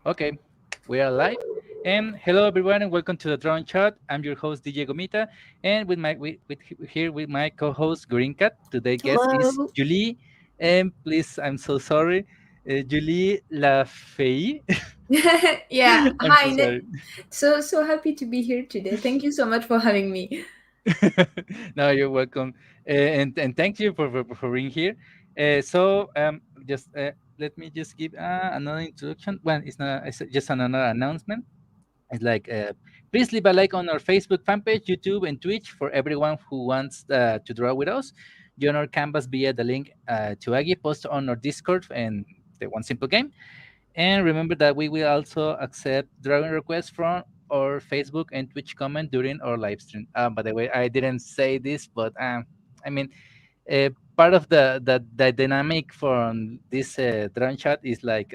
Okay, we are live. And hello everyone, and welcome to the Drone Chat. I'm your host DJ Gomita, and here with my co-host Green Cat. Today guest is Hello. Julie, and please, I'm so sorry, Julie Lafeuille. Yeah. I'm so Hi. sorry. So happy to be here today. Thank you so much for having me. No, you're welcome, and thank you for being here. Just let me just give another introduction. Well, it's not. It's just another announcement. It's like, please leave a like on our Facebook fan page, YouTube, and Twitch for everyone who wants to draw with us. Join our canvas via the link to Aggie post on our Discord and the One Simple Game. And remember that we will also accept drawing requests from our Facebook and Twitch comment during our live stream. By the way, I didn't say this, but I mean, part of the dynamic from this drone chat is like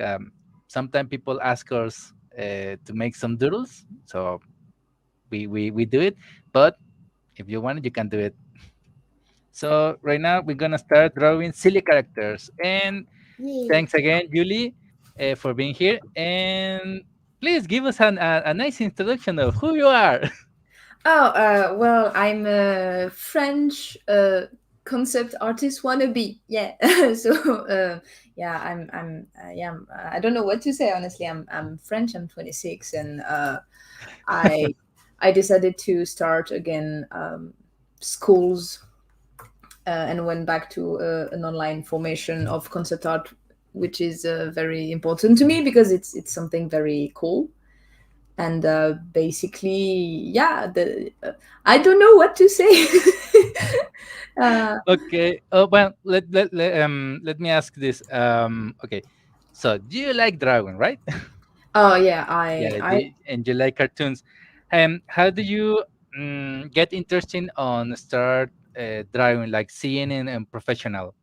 sometimes people ask us to make some doodles, so we do it. But if you want it, you can do it. So right now we're gonna start drawing silly characters. And Yay. thanks again, Julie, for being here. And please give us a nice introduction of who you are. Oh, well, I'm a French concept artist wannabe. Yeah. Yeah, I don't know what to say honestly. I'm French. I'm 26, and I I decided to start again schools and went back to an online formation of concept art, which is very important to me because it's something very cool. And basically, yeah, I don't know what to say. uh, Okay. Oh well, let me ask this. Okay. So do you like drawing, right? oh yeah, Yeah, I and you like cartoons. How do you get interested on start drawing, like seeing in professional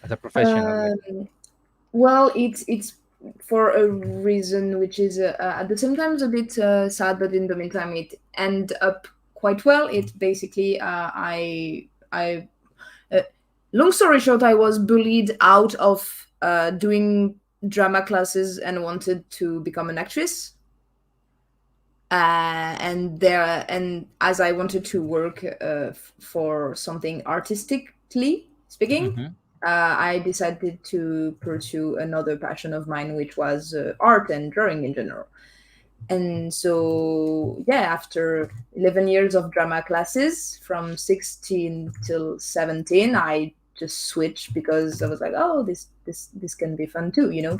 as a professional? Like, um, well, it's for a reason which is at the same time a bit sad, but in the meantime it end up quite well. It basically I uh, long story short, I was bullied out of doing drama classes and wanted to become an actress. And as I wanted to work for something artistically speaking, mm-hmm. I decided to pursue another passion of mine, which was art and drawing in general. And so, yeah, after 11 years of drama classes from 16 till 17, I just switched because I was like, oh, this can be fun too, you know.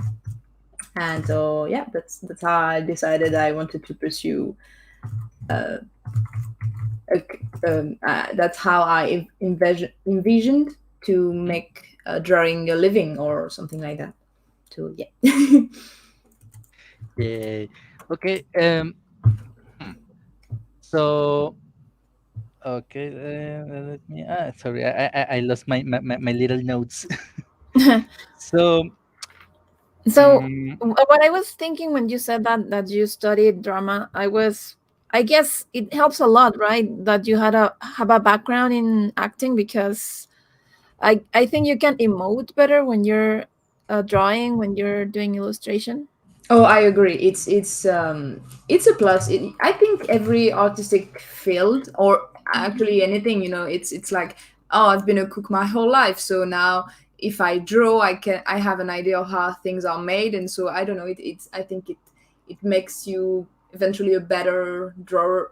And so, yeah, that's how I decided I wanted to pursue uh, that's how I envisioned to Hmm. make drawing a living or something like that. So yeah. Yeah. Okay. Hmm. So okay. Let me. Sorry. I lost my little notes. So. So mm what I was thinking when you said that you studied drama, I guess it helps a lot, right? That you had a have a background in acting because I think you can emote better when you're drawing, when you're doing illustration. Oh, I agree. It's a plus. I think every artistic field, or actually anything, you know, it's like, oh, I've been a cook my whole life, so now if I draw, I have an idea of how things are made, and so I don't know. It's I think it makes you eventually a better drawer,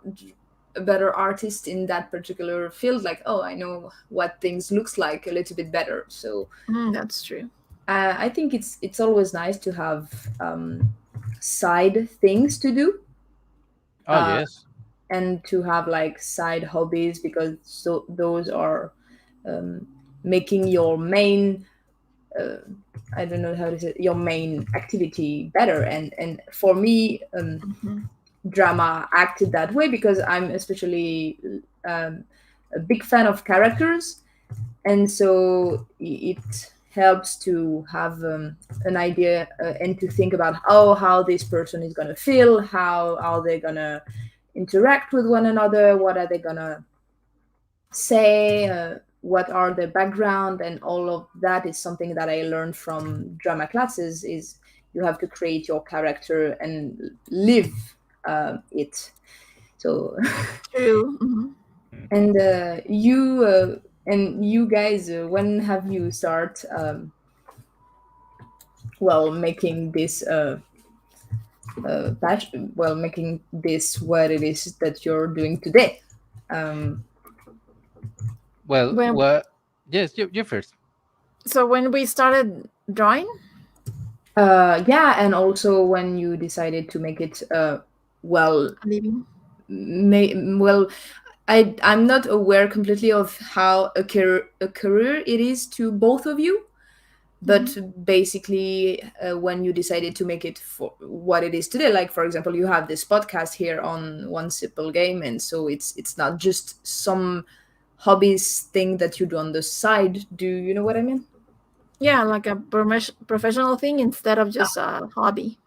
a better artist in that particular field. Like, oh, I know what things looks like a little bit better. So That's true. I think it's always nice to have side things to do, Oh uh, yes. and to have like side hobbies because those are um, making your main uh, I don't know how to say it, your main activity better. And for me, Hmm. drama acted that way because I'm especially um, a big fan of characters, and so it helps to have an idea and to think about how this person is going to feel, how are they going to interact with one another, what are they going to say, what are their background, and all of that is something that I learned from drama classes. Is you have to create your character and live it. So True. Hmm. and you guys, when have you start making this making this what it is that you're doing today? um Well, When what? Yes, you first. so when we started drawing, yeah, and also when you decided to make it well living. well, I'm not aware completely of how a career it is to both of you, Hmm. but basically when you decided to make it for what it is today, like for example you have this podcast here on One Simple Game, and so it's not just some hobbies thing that you do on the side. Do you know what I mean? Yeah, like a professional thing instead of Ah, just a hobby.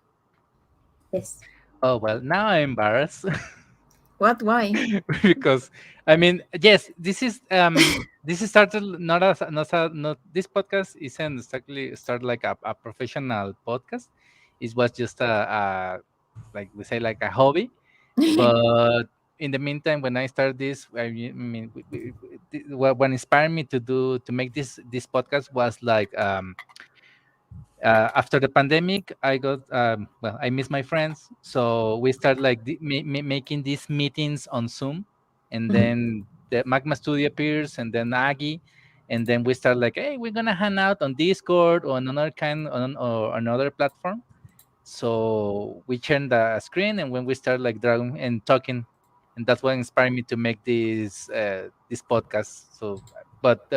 yes. Oh well, now I'm embarrassed. What? Why? Because I mean, yes, this is started not as not this podcast isn't exactly start like a professional podcast. It was just a like we say like a hobby, but in the meantime, when I started this, I mean, what inspired me to do to make this podcast was like after the pandemic, I got well, I miss my friends, so we started like making these meetings on Zoom, and Mhm. then the Magma Studio appears, and then Aggie, and then we start like, hey, we're gonna hang out on Discord or another kind on or another platform. So we turned the screen, and when we start like drawing and talking, and that's what inspired me to make this podcast. So, but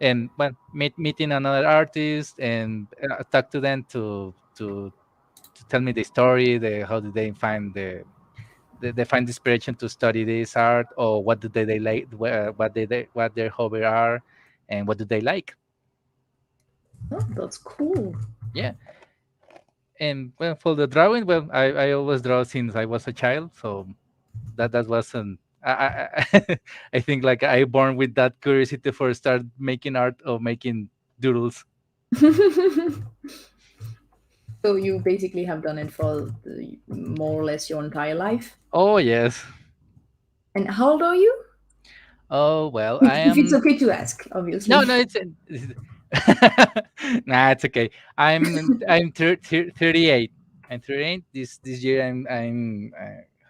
and well, meeting another artist and talk to them to tell me the story, the how did they find they find inspiration to study this art, or what do they like, what their hobby are, and what do they like. Oh, that's cool. Yeah, and well, for the drawing, well, I always draw since I was a child, so that wasn't. I think like I born with that curiosity for start making art or making doodles. So you basically have done it for more or less your entire life. Oh yes. And how old are you? Oh well, I If it's am. okay to ask, No, obviously. no, it's nah, it's okay. I'm 38. I'm 38. This year I'm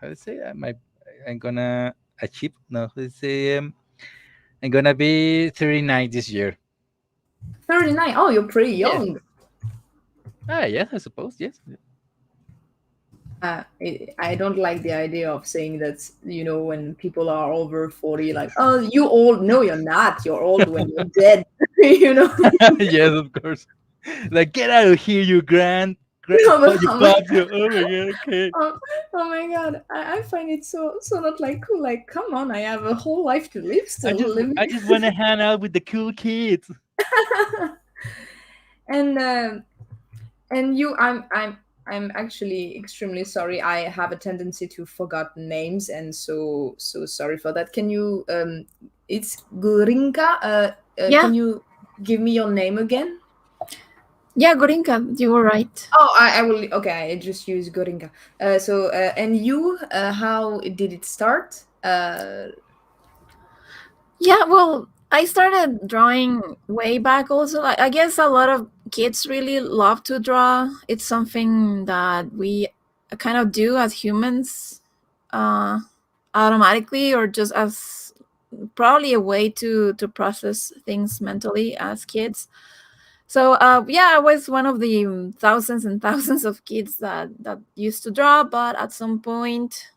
how to say I'm gonna achieve. No, let's say I'm gonna be 39 this year. 39. Oh, you're pretty Yeah. young. Ah, yes, I suppose. Yes. I don't like the idea of saying that, when people are over 40, like, oh, you old. No, you're not. You're old when you're dead. you know? Yes, of course. Like, get out of here, you No, but, you pops. You. Oh my god. Okay. oh, oh my god. I find it so not like cool. Like, come on, I have a whole life to live still. Live. I just want to hang out with the cool kids. and you I'm actually extremely sorry. I have a tendency to forget names, and so sorry for that. Can you it's Gurinka, Yeah, can you give me your name again? yeah, Gorinka, you were right. Oh, I will. Okay, I just use Gorinka. And you, how did it start? Yeah, well, I started drawing way back also. I guess a lot of kids really love to draw. It's something that we kind of do as humans uh, automatically, or just as probably a way to process things mentally as kids. So yeah, I was one of the thousands and thousands of kids that used to draw, but at some point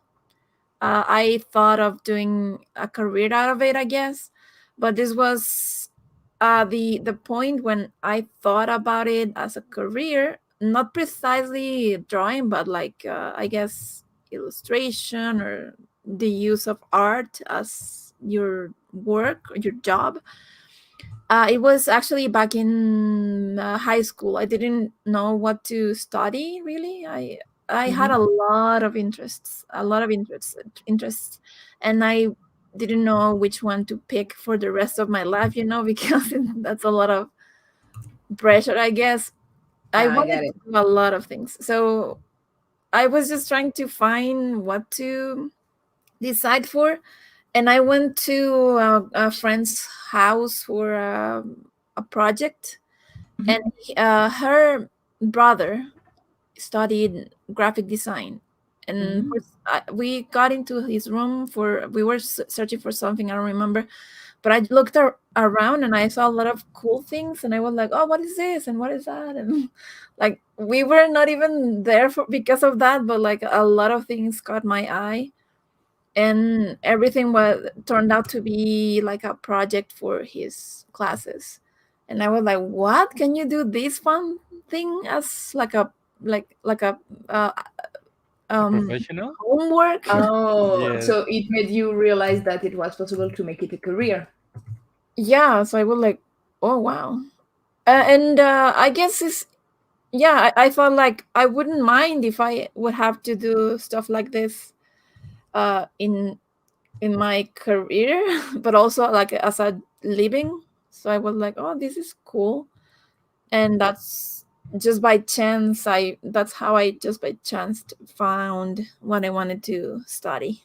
I thought of doing a career out of it, I guess. But this was the point when I thought about it as a career, not precisely drawing, but like I guess illustration or the use of art as your work or your job. It was actually back in high school. I didn't know what to study really. I had Mhm. a lot of interests, interests, and I didn't know which one to pick for the rest of my life. Because that's a lot of pressure, I guess. I I get wanted it. to do a lot of things. So I was just trying to find what to decide for, and I went to a friend's house for a project, and Mhm. her brother studied graphic design, and Mhm. we got into his room for we were searching for something, I don't remember, but I looked around and I saw a lot of cool things, and I was like, oh, what is this and what is that? And like we were not even there for because of that, but like a lot of things caught my eye, and everything was turned out to be like a project for his classes. And I was like, what, can you do this fun thing as like a uh, A um professional? homework? Oh, Yes. so it made you realize that it was possible to make it a career. Yeah, so I was like, oh wow. And I guess it's yeah, I thought like I wouldn't mind if I would have to do stuff like this in my career, but also like as a living. So I was like, oh, this is cool. And that's just by chance. I That's how I just by chance found what I wanted to study.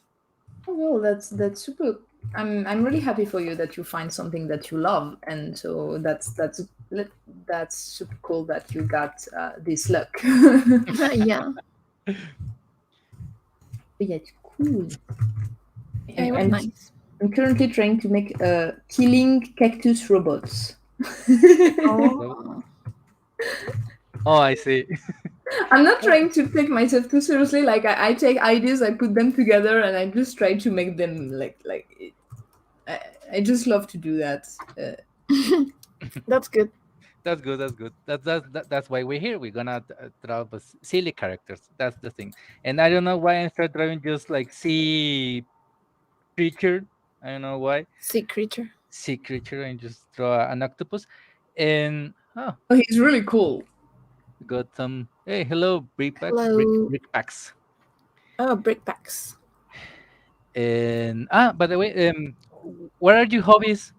Oh, well, that's super. I'm really happy for you that you find something that you love, and so that's super cool that you got this luck. Yeah, Yeah, it's cool. yeah, it was I'm nice. I'm currently trying to make killing cactus robots. So- Oh, Oh, I see. I'm not trying to take myself too seriously. Like I take ideas, I put them together, and I just try to make them I, I just love to do that. that's good. That's good. That's good. That's why we're here. We're gonna draw silly characters. That's the thing. And I don't know why I start drawing just like sea creature. I don't know why Sea creature. sea creature and just draw an octopus. And oh, Oh, he's really cool. we got some. Hey, hello, Hello. brick packs. Oh, brickbacks. And by the way, what are your hobbies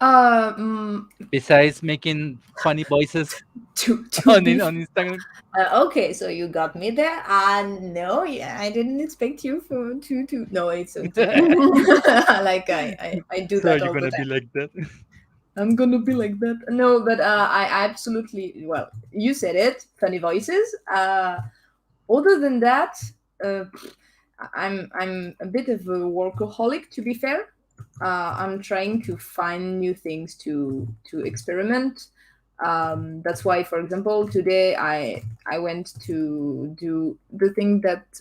Mm, besides making funny voices to be on Instagram? okay, so you got me there. No, yeah, I didn't expect you for to. No, it's okay. Like I do So that you're all the gonna be time. like that? I'm gonna be like that. No, but I absolutely, well, you said it. Funny voices. Other than that, uh, I'm a bit of a workaholic. To be fair, I'm trying to find new things to experiment. That's why, for example, today I went to do the thing that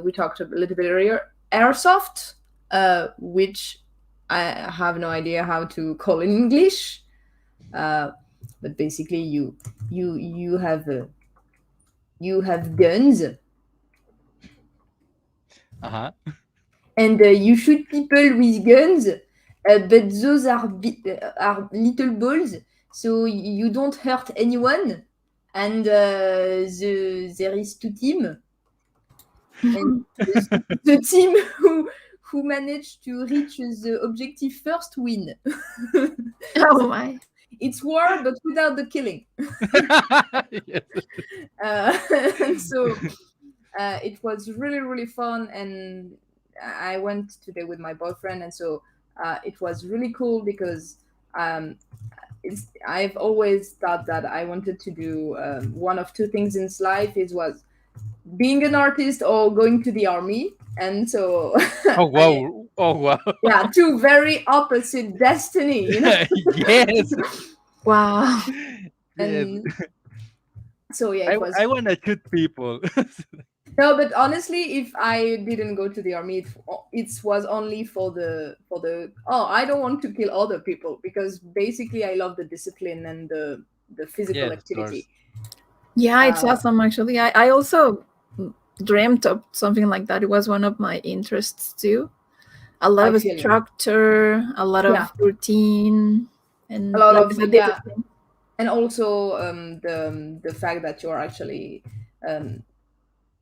we talked a little bit earlier, airsoft, which I have no idea how to call in English. Uh, but basically, you have guns, Uh-huh. and you shoot people with guns, but those are little balls, so you don't hurt anyone. And there is two team, and the team who managed to reach the objective first win. Oh my. It's war, but without the killing. Yes. Uh, and so it was really really fun, and I went today with my boyfriend, and so it was really cool because um, I've always thought that I wanted to do one of two things in life, is was being an artist or going to the army. And so Oh I, wow! Oh wow! yeah, two very opposite destiny, you know. Yes, Wow. yes. And so yeah, it was. I wanna shoot people. No, but honestly, if I didn't go to the army, it was only for the. Oh, I don't want to kill other people, because basically I love the discipline and the physical Yes, of activity. course. Yeah, it's Uh, awesome actually. I also dreamt of something like that. It was one of my interests too. A lot I of feel you. structure, a lot Yeah, of routine, a and lot like I of, said, yeah, discipline. and also the fact that you're actually um,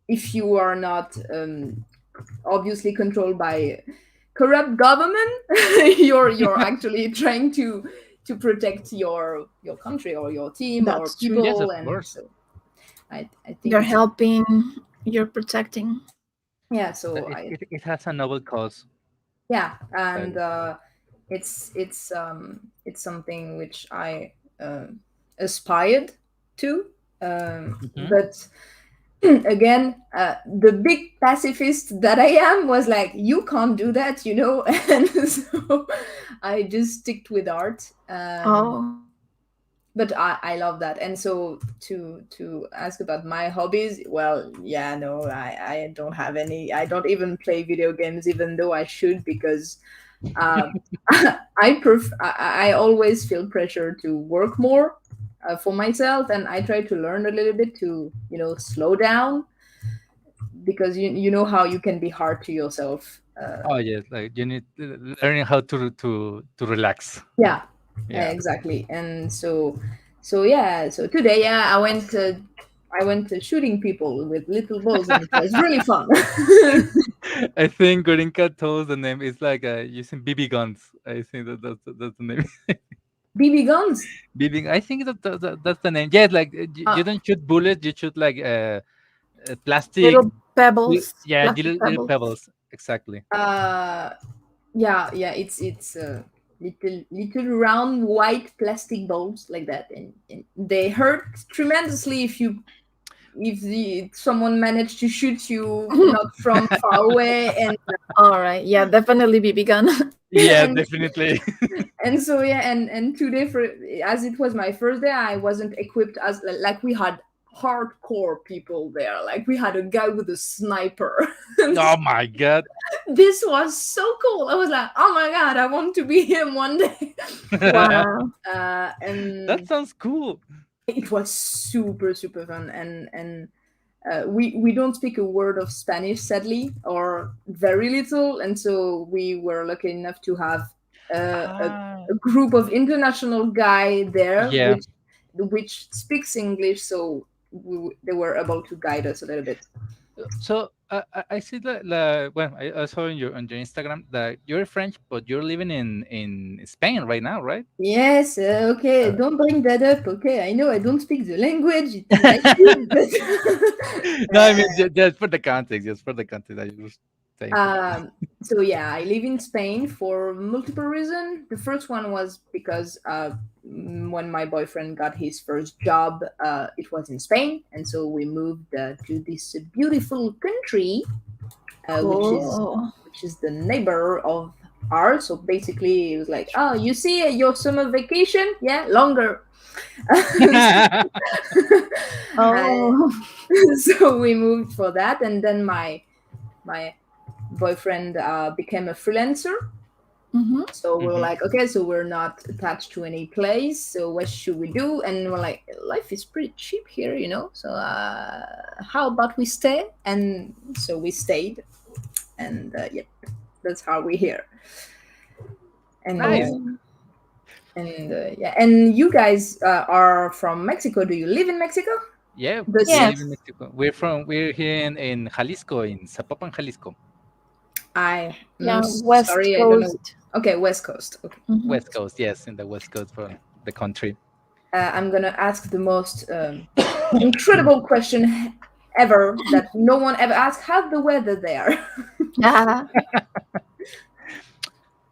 if you are not obviously controlled by corrupt government, you're actually trying to protect your country or your team or That's true. Yes, people. of And course. so I think You're it's helping, you're protecting. yeah. So It, I it, it has a noble cause. yeah, and Exactly. it's something which I aspired to, Hmm. but again, the big pacifist that I am was like, you can't do that, and so I just sticked with art. Oh, But I love that. And so to ask about my hobbies, well, yeah, no, I don't have any. I don't even play video games, even though I should, because um, I always feel pressure to work more for myself, and I try to learn a little bit to slow down, because you know how you can be hard to yourself. Oh yes, like you need learning how to relax. Yeah, Yeah. exactly. And so yeah, so today, yeah, I went to shooting people with little balls, and it was really fun. I think Gorinka told the name is like using BB guns. I think that's the name. BB guns. BB. I think that's the name. Yeah, like you uh, don't shoot bullets. You shoot like plastic. little pebbles, Yeah, plastic little pebbles. pebbles. Exactly. uh yeah, it's little round white plastic balls like that, and they hurt tremendously if someone managed to shoot you not from far away. And All right. Yeah, definitely BB gun. Yeah, and definitely. and so yeah, and today, for as it was my first day, I wasn't equipped as like we had hardcore people there, like we had a guy with a sniper. And Oh my god. this was so cool. I was like, oh my god, I want to be him one day. That Wow. And sounds cool. it was super super fun. And we don't speak a word of Spanish, sadly, or very little, and so we were lucky enough to have uh, a, Ah, a group of international guy there, yeah. which speaks English, so they were able to guide us a little bit. So I see that well, I saw on your Instagram that you're French, but you're living in Spain right now, right? Yes, okay, Uh, don't bring that up. Okay, I know I don't speak the language. It is I should, but no, I mean just for the context, just for the context. I was saying for the. so yeah, I live in Spain for multiple reasons. The first one was because when my boyfriend got his first job, it was in Spain, and so we moved to this beautiful country, which is Cool. the neighbor of ours. So basically, it was like, oh, you see, your summer vacation, yeah, longer. Uh, Oh. so we moved for that, and then my boyfriend became a freelancer. Mm-hmm. So we were Mhm. like, okay, so we're not attached to any place. So what should we do? And we're like, life is pretty cheap here, So how about we stay? And so we stayed, and yeah, that's how we're here. And Nice. Oh. yeah, and you guys are from Mexico. Do you live in Mexico? Yeah, we This live in Yes. Mexico. We're here in Jalisco, in Zapopan, Jalisco, I'm Yeah, West sorry, I don't know. Coast. Okay, West Coast. Okay. Mm-hmm. West Coast. Yes, in the West Coast for the country. I'm gonna ask the most incredible question ever that no one ever asked. How's the weather there? Yeah.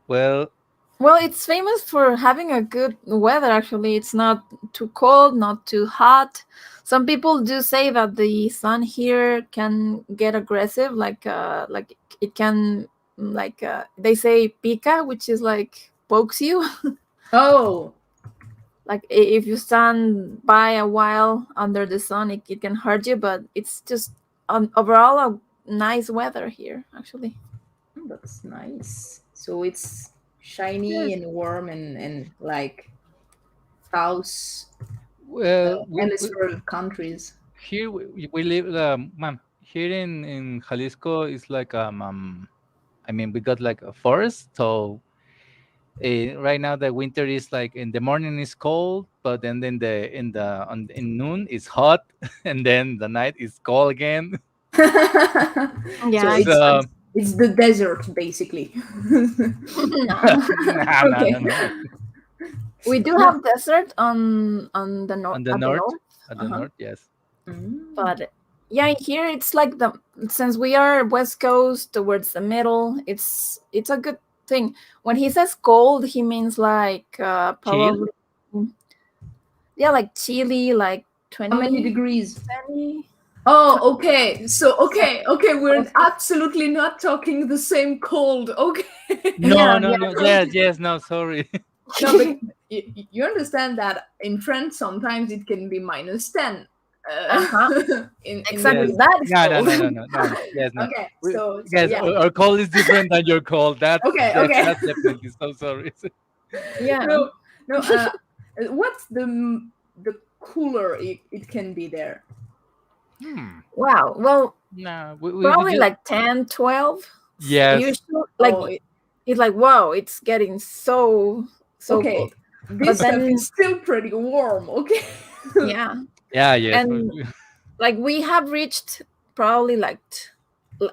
Well, Well, it's famous for having a good weather, actually. It's not too cold, not too hot. Some people do say that the sun here can get aggressive, like it can, they say pica, which is like pokes you. Oh, Like if you stand by a while under the sun, it can hurt you, but it's just overall a nice weather here, actually. that's nice. So it's shiny yes. and warm and like South Well, hemisphere countries. here we live. Here in Jalisco is like I mean, we got like a forest, so right now the winter is like in the morning is cold, but then in noon it's hot, and then the night is cold again. So Yeah, it's So it's the desert basically. no. nah, nah, Okay. no, no. We do have desert on the north On the at the north, north. at the Uh-huh. north, yes. Mm. But yeah, here it's like the since we are west coast towards the middle, it's a good thing. When he says cold, he means like Chill. probably yeah, like chilly, like How many 20, degrees? 20, Oh, okay. So, okay, we're Celsius. absolutely not talking the same cold. Okay. No, Yeah, no, no. Yes, yes. No, sorry. No, but yeah. you understand that in France sometimes it can be -10 Uh-huh. in the Exactly. Yes. winter. That is No, no, cold. no, no, no, no. Yes, no. Okay, We, so yes, yeah. our call is different than your call. Okay, okay. That's definitely so sorry. Yeah. No, no. What's the cooler it can be there? Hmm. Wow. Well, No, we probably just like 10, 12. yes. Usually like Oh, it's like wow, it's getting so okay. cold. But This stuff then is still pretty warm. Okay. yeah. Yeah, yes. And like we have reached probably like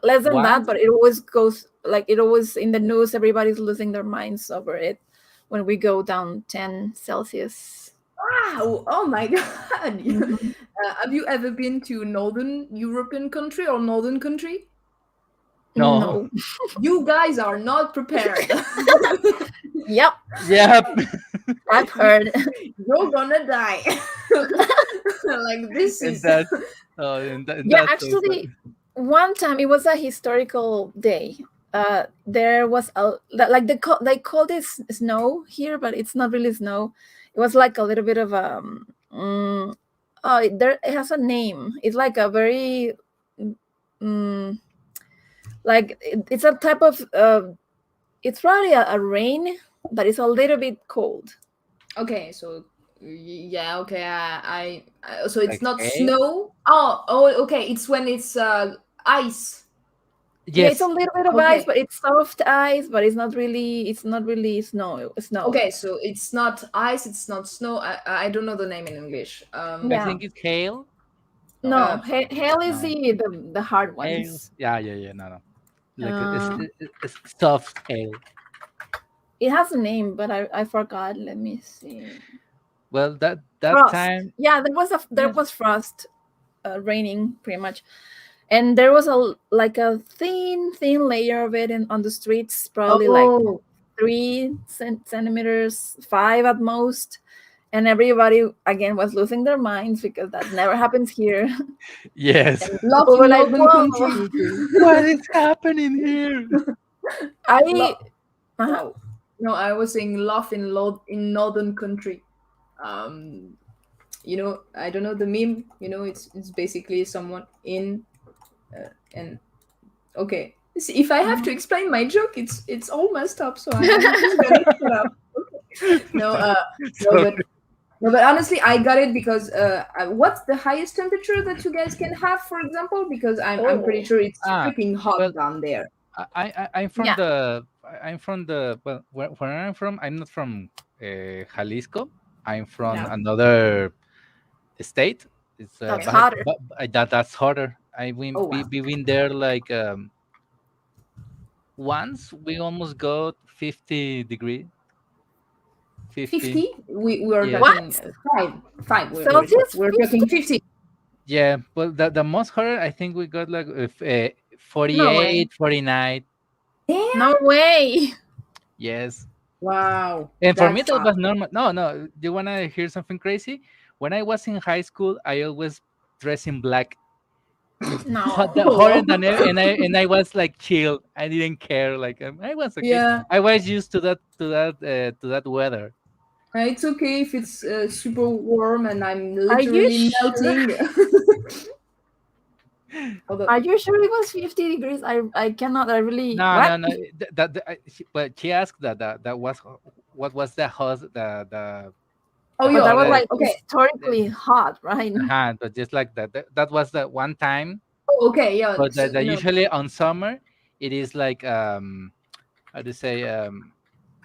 less than that, Once. but it always goes like it always in the news, everybody's losing their minds over it when we go down 10 Celsius. Wow! Oh my God! Mhm. Have you ever been to Northern European country or Northern country? No. No. You guys are not prepared. Yep, Yep. I've You- heard. You're gonna die. Like this And is that's and Yeah, that's so actually, funny. one time it was a historical day. There was a like they called it snow here, but it's not really snow. It was like a little bit of it has a name. It's like a very mm, like it's a type of it's probably a rain that is a little bit cold. okay. So yeah, okay. So it's Like not hey, snow. Oh, okay. It's when it's ice. Yeah, it's a yes, little bit of ice, Okay, but it's soft ice, but it's not really snow. okay. So it's not ice. It's not snow. I don't know the name in English. I Yeah. think it's hail. No, No, Uh, hail is no, the hard hail. ones. Yeah, yeah, yeah. No, no. Like Uh, it's soft hail. it has a name, but I forgot. Let me see. Well, that Frost. time, Yeah, there yes, was frost, raining pretty much, and there was like a thin layer of it on the streets, probably like oh, 3 centimeters, 5 at most, and everybody again was losing their minds because that never happens here. yes. And love people were in like, Northern "Whoa!" country. What is happening here? I Lo- uh oh no, I was saying love in Northern country. Um, I don't know the meme. It's basically someone in and okay. See, if I have to explain my joke, it's all messed up. So I'm just gonna shut up. No, no, Sorry. but honestly, I got it because what's the highest temperature that you guys can have, for example? Because I'm pretty oh sure it's Ah, freaking hot well, down there. yeah. I'm from the well, where I'm from. I'm not from Jalisco. I'm from Yeah. another state. It's That's Okay. hotter. that's harder. Oh wow. We been there like once. We almost got 50 degree, 50. 50. We are Yes, talking What? five. Celsius We're 50? talking 50. yeah. Well, the most harder I think we got like if, No way. 48, 49. No Damn. way. Yes. Wow. And for me, That's that was normal. No, no. You wanna hear something crazy? When I was in high school, I always dress in black, No. harder oh than ever, and I was like chill. I didn't care. Like I was okay. yeah. I was used to that weather. It's okay if it's super warm and I'm Are you literally sure? melting. Although, Are you sure it was 50 degrees? I cannot. I really. No, What? no, no. But she asked that was what was the host oh the But that yo, was hottest. like okay. historically hot, right? But just like that was the one time. Oh, okay, yeah. But So, usually on summer, it is like how to say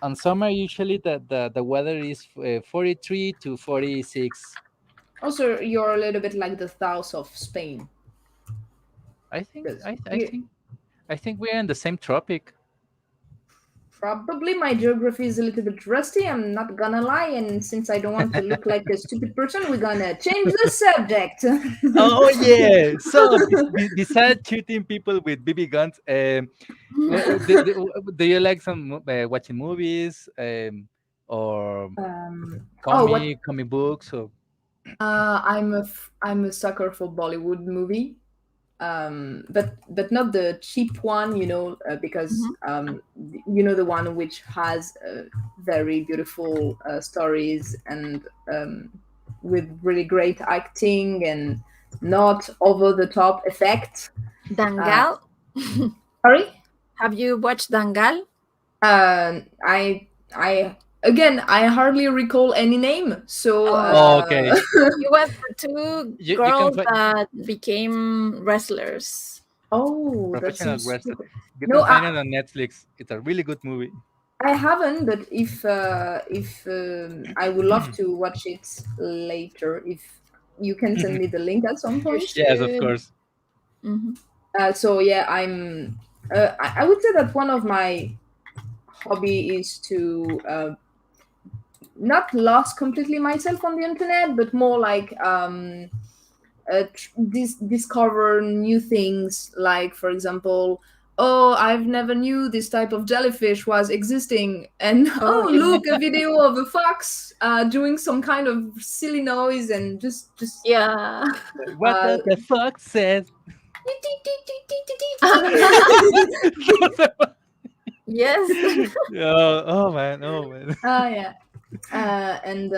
on summer usually the weather is 43 to 46. also you're a little bit like the south of Spain I think because I think we're in the same tropic. Probably my geography is a little bit rusty. I'm not gonna lie, and since I don't want to look like a stupid person, we're gonna change the subject. Oh yeah. So besides shooting people with BB guns, do you like some watching movies, or What? comic books, or I'm a sucker for Bollywood movie, but not the cheap one, because the one which has very beautiful stories and with really great acting and not over the top effect. Uh, Dangal. Sorry. Have you watched Dangal? I again, I hardly recall any name, so Oh, oh, okay. it was the two You can girls find that became wrestlers. oh, that professional seems wrestler. You no. can find it on Netflix. It's a really good movie. I haven't, but if I would love to watch it later. If you can send me the link at some You point. Yes, of should. course. Hmm. So yeah, I'm. I would say that one of my hobby is to not lost completely myself on the internet, but more like discover new things. Like for example, oh, I've never knew this type of jellyfish was existing, and Oh, oh, yeah. look, a video of a fox doing some kind of silly noise and just Yeah. What uh, does the fuck says? Yes. Oh, oh man, oh man. yeah. And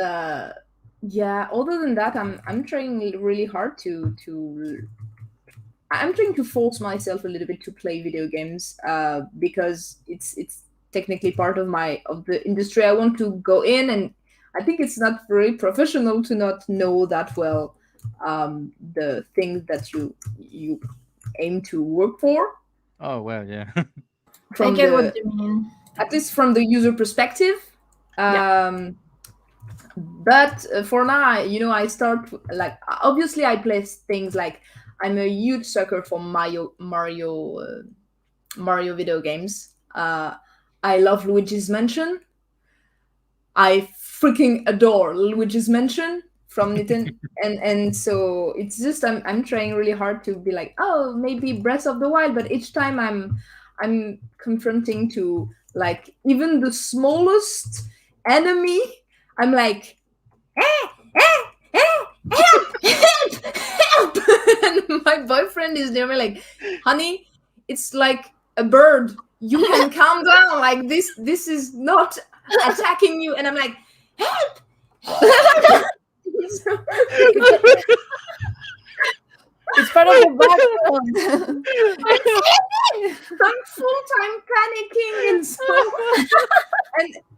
yeah, other than that, I'm trying really hard to I'm trying to force myself a little bit to play video games, because it's technically part of the industry I want to go in, and I think it's not very professional to not know that well the things that you aim to work for, Oh well, yeah. I from get what the you mean. at least from the user perspective. Yeah. But for now, I start like, obviously I play things like, I'm a huge sucker for Mario video games. I love Luigi's Mansion. I freaking adore Luigi's Mansion from Nintendo, and so it's just, I'm trying really hard to be like, oh, maybe Breath of the Wild, but each time I'm confronting to like even the smallest enemy, I'm like, help, help. And my boyfriend is there like, honey, it's like a bird, you can calm down, like this is not attacking you. And I'm like, help. So, It's part of the background. I'm full time panicking, and so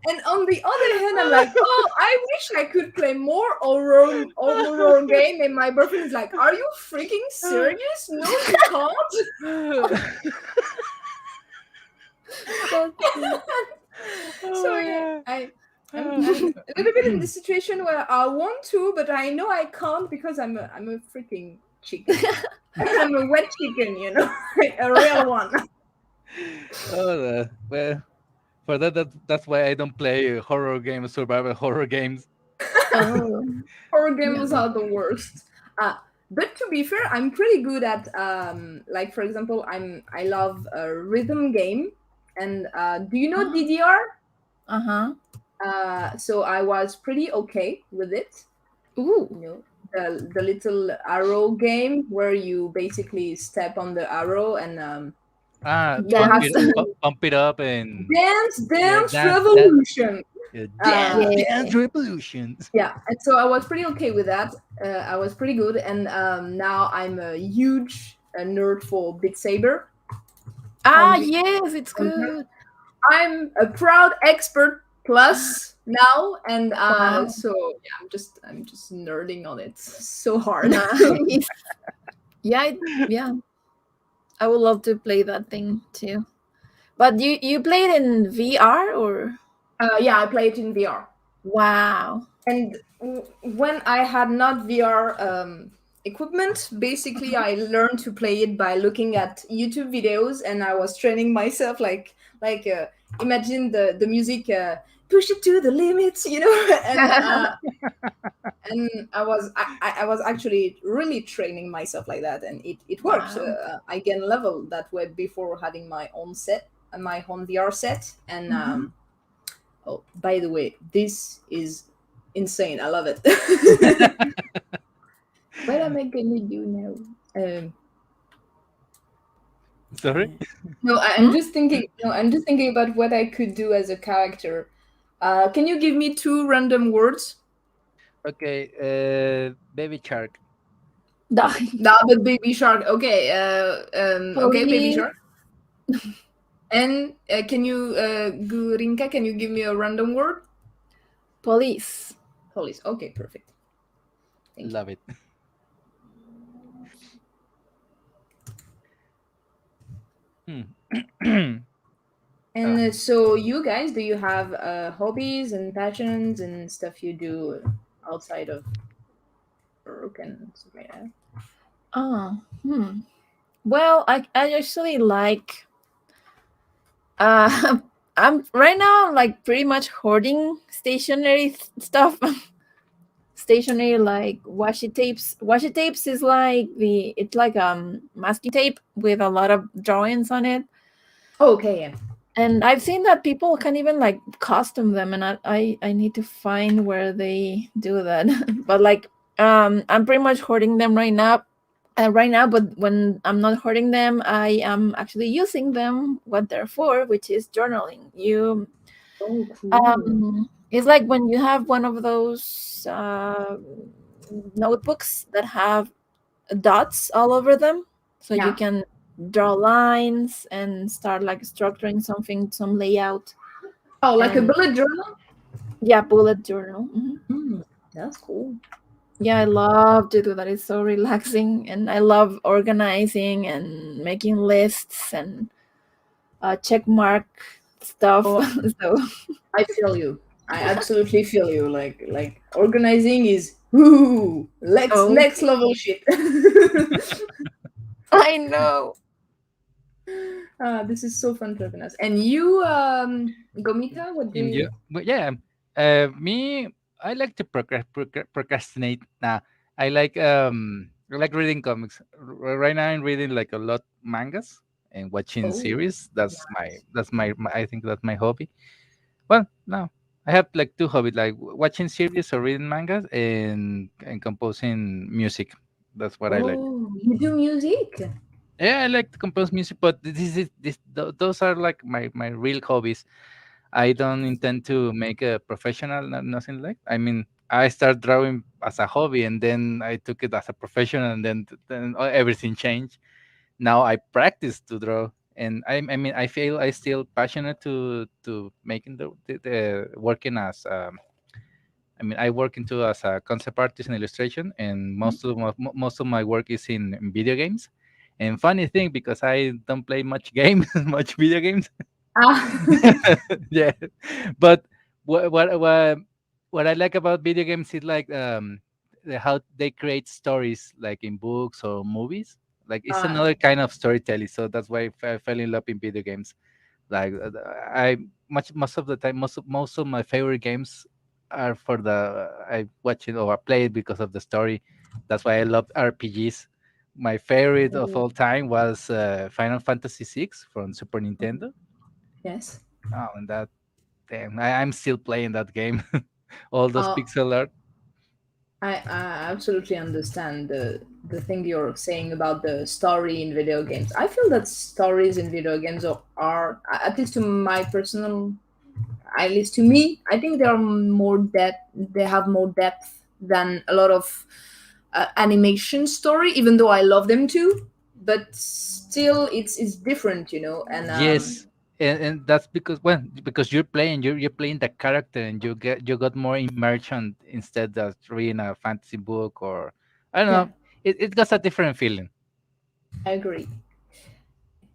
and on the other hand, I'm like, oh, I wish I could play more horror game. And my boyfriend is like, are you freaking serious? No, you can't. So yeah, I'm a little bit in the situation where I want to, but I know I can't because I'm a freaking chicken. I'm a wet chicken, a real one. Oh, well, for that's why I don't play horror games, survival horror games. Oh, Horror yeah. games are the worst. But to be fair, I'm pretty good at like for example, I love a rhythm game, and do you know DDR? Uh-huh. So I was pretty okay with it. Ooh. The little arrow game where you basically step on the arrow and you have Dance. to Pump it up, and yeah, dance that revolution. yeah, Uh, dance revolutions. yeah, and so I was pretty okay with that. I was pretty good, and now I'm a huge nerd for Beat Saber. Ah, On yes, it's on- good. I'm a proud expert plus now, and Wow. so yeah, I'm just nerding on it so hard. Nice. Yeah, yeah. I would love to play that thing too. But you play it in VR or? Yeah, I play it in VR. Wow. And when I had not VR equipment. Basically, I learned to play it by looking at YouTube videos, and I was training myself like imagine the music, push it to the limits, and I was actually really training myself like that, and it worked. Wow. I gained level that way before having my own set, my own VR set, and Mhm. oh, by the way, this is insane. I love it. What am I gonna do now? Sorry. No, I'm Hmm? just thinking. No, I'm just thinking about what I could do as a character. Can you give me two random words? Okay, baby shark. Die. Nah, but baby shark. Okay. Okay, baby Police. shark. And can you, Gurinka? Can you give me a random word? Police. Police. Okay, perfect. Thank you. Love it. Hmm. And Ah, so, you guys, do you have hobbies and passions and stuff you do outside of work and stuff like that? Oh. Hmm. Well, I actually like uh I'm right now I'm like pretty much hoarding stationery stuff. Stationery like washi tapes. Washi tapes is like the it's like masking tape with a lot of drawings on it. Oh, okay, yeah. And I've seen that people can even like custom them, and I need to find where they do that. But like I'm pretty much hoarding them right now, but when I'm not hoarding them, I am actually using them what they're for, which is journaling. You Oh, cool. it's like when you have one of those notebooks that have dots all over them, so you Yeah. can draw lines and start like structuring something, some layout. Oh, like a And bullet journal? yeah, bullet journal. Mm, that's cool. Yeah, I love to do that. It's so relaxing, and I love organizing and making lists and check mark stuff. Oh, So I feel you. I absolutely feel you. Like organizing is woo, let's oh, next level shit. I know. This is so fun to us. And you, Gomita, what do in you, you? but yeah, me, I like to procrastinate. Nah, I like reading comics. Right now, I'm reading like a lot mangas and watching Oh, series. That's nice. my I think that's my hobby. Well, no, I have like two hobbies, like watching series or reading mangas and composing music. That's what I like. Oh, you do music? Yeah, I like to compose music, but those are like my real hobbies. I don't intend to make a professional, nothing like. I mean, I start drawing as a hobby, and then I took it as a professional, and then everything changed. Now I practice to draw, and I mean, I feel I still passionate to making the working as. I mean, I work into as a concept artist in illustration, and most of my work is in video games. And funny thing, because I don't play much games, much video games, Ah, yeah, but what what what what I like about video games is like how they create stories like in books or movies. Like it's ah, another kind of storytelling. So that's why I fell in love in video games. Like I most of the time, most of my favorite games are for the I watch it or I play it because of the story. That's why I love RPGs. My favorite of oh, all time was Final Fantasy VI from Super oh, Nintendo. yes. Oh, and that damn, I'm still playing that game. All those Uh, pixel art. I absolutely understand the thing you're saying about the story in video games. I feel that stories in video games are, at least to my personal, at least to me, I think they are more depth. They have more depth than a lot of animation story. Even though I love them too, but still, it's different, And Yes, and that's because because you're playing the character and you got more immersion instead of reading a fantasy book or I don't yeah, know. It got a different feeling. I agree.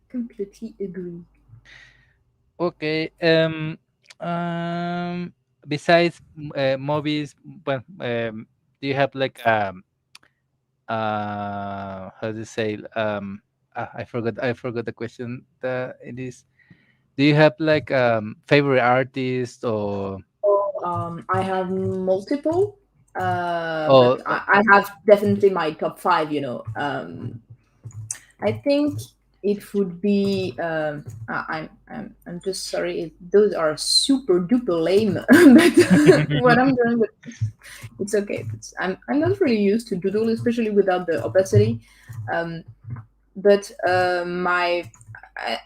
Completely agree. Okay. Um. Besides movies, well, do you have like how do you say, I forgot the question. It is, do you have like favorite artist or I have multiple, but or I have definitely my top five. I think it would be. I'm just sorry. Those are super duper lame. But what I'm doing, but it's okay. I'm not really used to doodle, especially without the opacity. Um, but I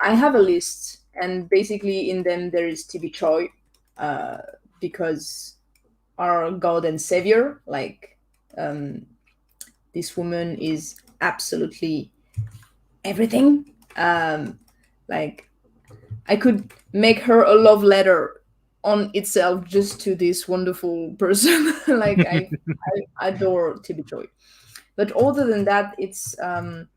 have a list, and basically in them there is TV Choi, uh, because our God and Savior, like, um, this woman is absolutely everything. Like, I could make her a love letter on itself just to this wonderful person. Like, I adore TV Choi. But other than that, it's um,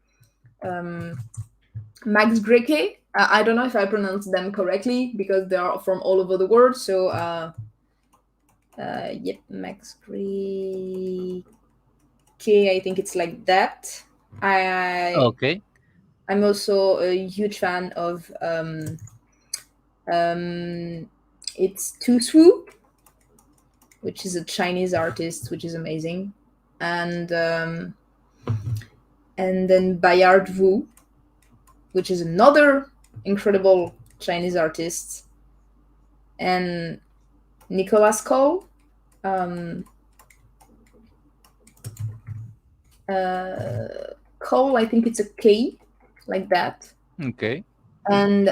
Max Greke. I don't know if I pronounce them correctly because they are from all over the world. So, yep, Max Greke. I think it's like that. I okay, I'm also a huge fan of um it's Tu Su, which is a Chinese artist, which is amazing, and then Bayard Wu, which is another incredible Chinese artist, and Nicolas Cole. Um, Cole, I think it's a K, like that. okay. And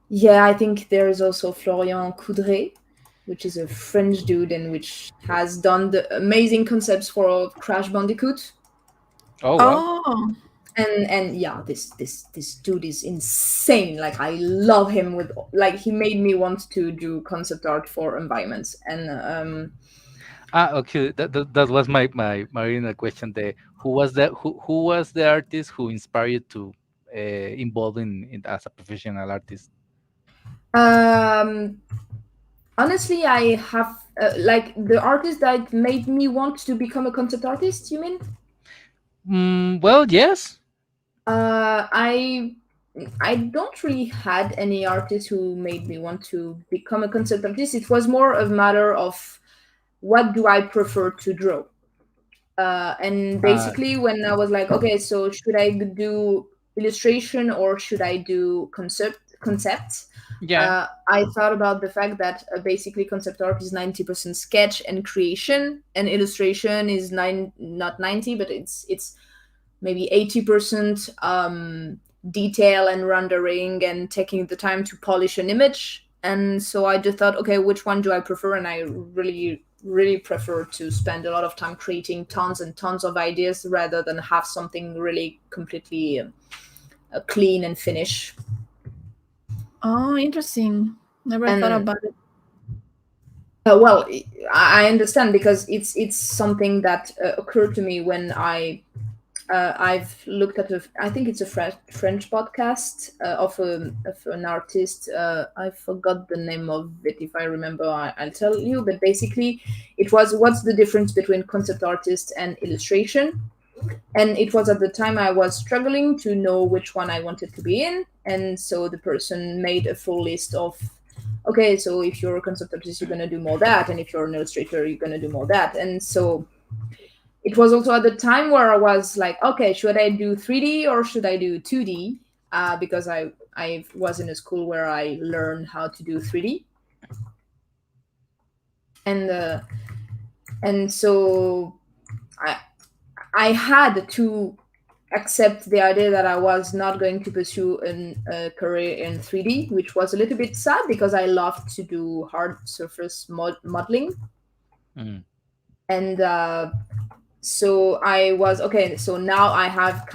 yeah, I think there is also Florian Coudray, which is a French dude and which has done the amazing concepts for Crash Bandicoot. Oh wow. Oh, And yeah, this dude is insane. Like, I love him with, like, he made me want to do concept art for environments. And Okay. That was my original question. Who was the artist who inspired you to involve in as a professional artist? um honestly, I have, like, the artist that made me want to become a concept artist, you mean? Well, yes. Uh, I I don't really had any artist who made me want to become a concept artist. It was more a matter of what do I prefer to draw. And Uh, basically, when I was like, okay, so should I do illustration or should I do concept? yeah. I thought about the fact that, basically, concept art is 90% sketch and creation, and illustration is not 90, but it's maybe 80% detail and rendering and taking the time to polish an image. And so I just thought, okay, which one do I prefer? And I really, really prefer to spend a lot of time creating tons and tons of ideas rather than have something really completely clean and finished. oh, interesting. Never thought And about it. well, I understand because it's something that occurred to me when I've looked at I think it's a French podcast of an artist. I forgot the name of it. If I remember, I'll tell you. But basically, it was what's the difference between concept artist and illustration. And it was at the time I was struggling to know which one I wanted to be in. And so the person made a full list of, okay, so if you're a concept artist, you're going to do more that. And if you're an illustrator, you're going to do more that. And so it was also at the time where I was like, okay, should I do 3D or should I do 2D? Because I was in a school where I learned how to do 3D, and so I I had to accept the idea that I was not going to pursue a career in 3D, which was a little bit sad because I loved to do hard surface modeling. Mm. And so I was okay, so now I have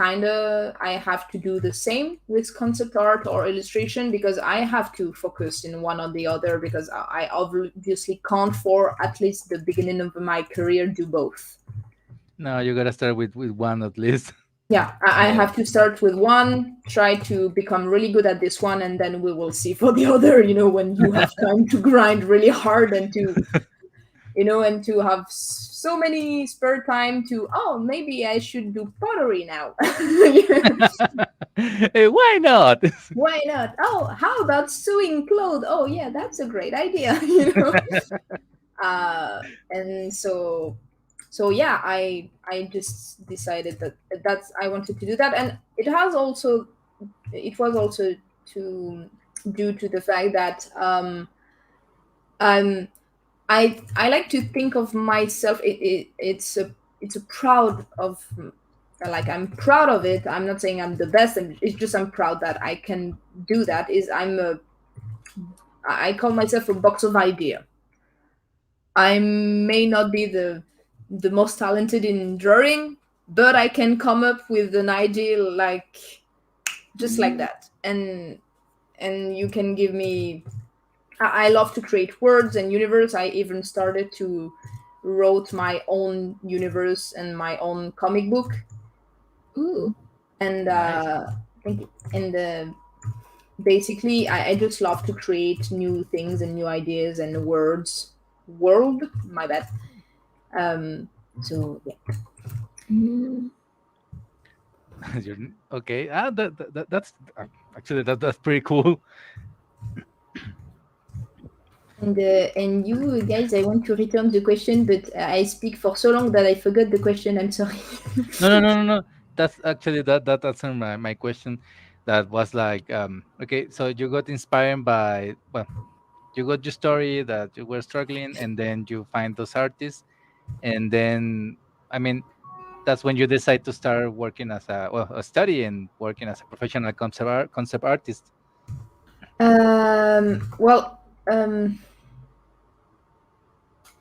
to do the same with concept art or illustration because I have to focus in one or the other because I obviously can't, for at least the beginning of my career, do both. No, you gotta start with one at least. Yeah, I have to start with one, try to become really good at this one, and then we will see for the other, when you have time to grind really hard and to and to have so many spare time to, oh, maybe I should do pottery now. Why not? Why not? Oh, how about sewing clothes? Oh, yeah, that's a great idea. And so yeah, I just decided that that's I wanted to do that, and it was also to due to the fact that um I like to think of myself. It's a proud of, like, I'm proud of it. I'm not saying I'm the best, and it's just I'm proud that I can do that. I call myself a box of idea. I may not be the most talented in drawing, but I can come up with an idea like just like that. And you can give me. I love to create words and universe. I even started to wrote my own universe and my own comic book. Ooh. And Nice. thank you. And basically, I just love to create new things and new ideas and words. World, my bad. So yeah. Mm. Okay. That's actually that's pretty cool. And you guys, I want to return the question, but I speak for so long that I forgot the question. I'm sorry. No, no, no, no, no. That's actually that answered my question. That was like, okay, so you got inspired by, well, you got your story that you were struggling, and then you find those artists, and then, I mean, that's when you decide to start working as a study and working as a professional concept artist. Well,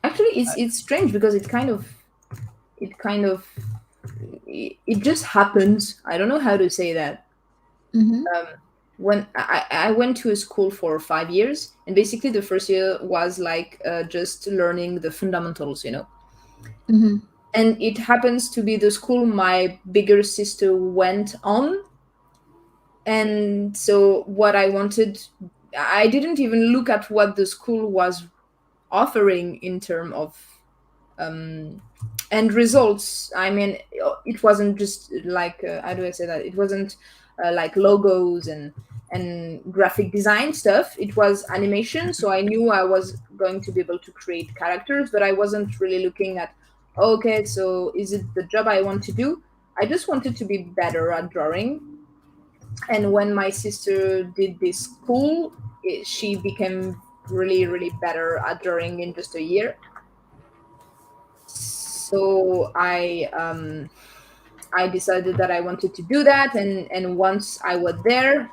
actually, I- it's strange because it kind of it just happens. I don't know how to say that. Mhm. Um, when I went to a school for 5 years, and basically the first year was like just learning the fundamentals. Mhm. And it happens to be the school my bigger sister went on. And so what I wanted, I didn't even look at what the school was offering in terms of um, end results. I mean, it wasn't just like how do I say that? It wasn't like logos and graphic design stuff. It was animation, so I knew I was going to be able to create characters, but I wasn't really looking at, okay, so is it the job I want to do? I just wanted to be better at drawing. And when my sister did this school, she became really, really better at drawing in just a year. So I decided that I wanted to do that, and once I was there,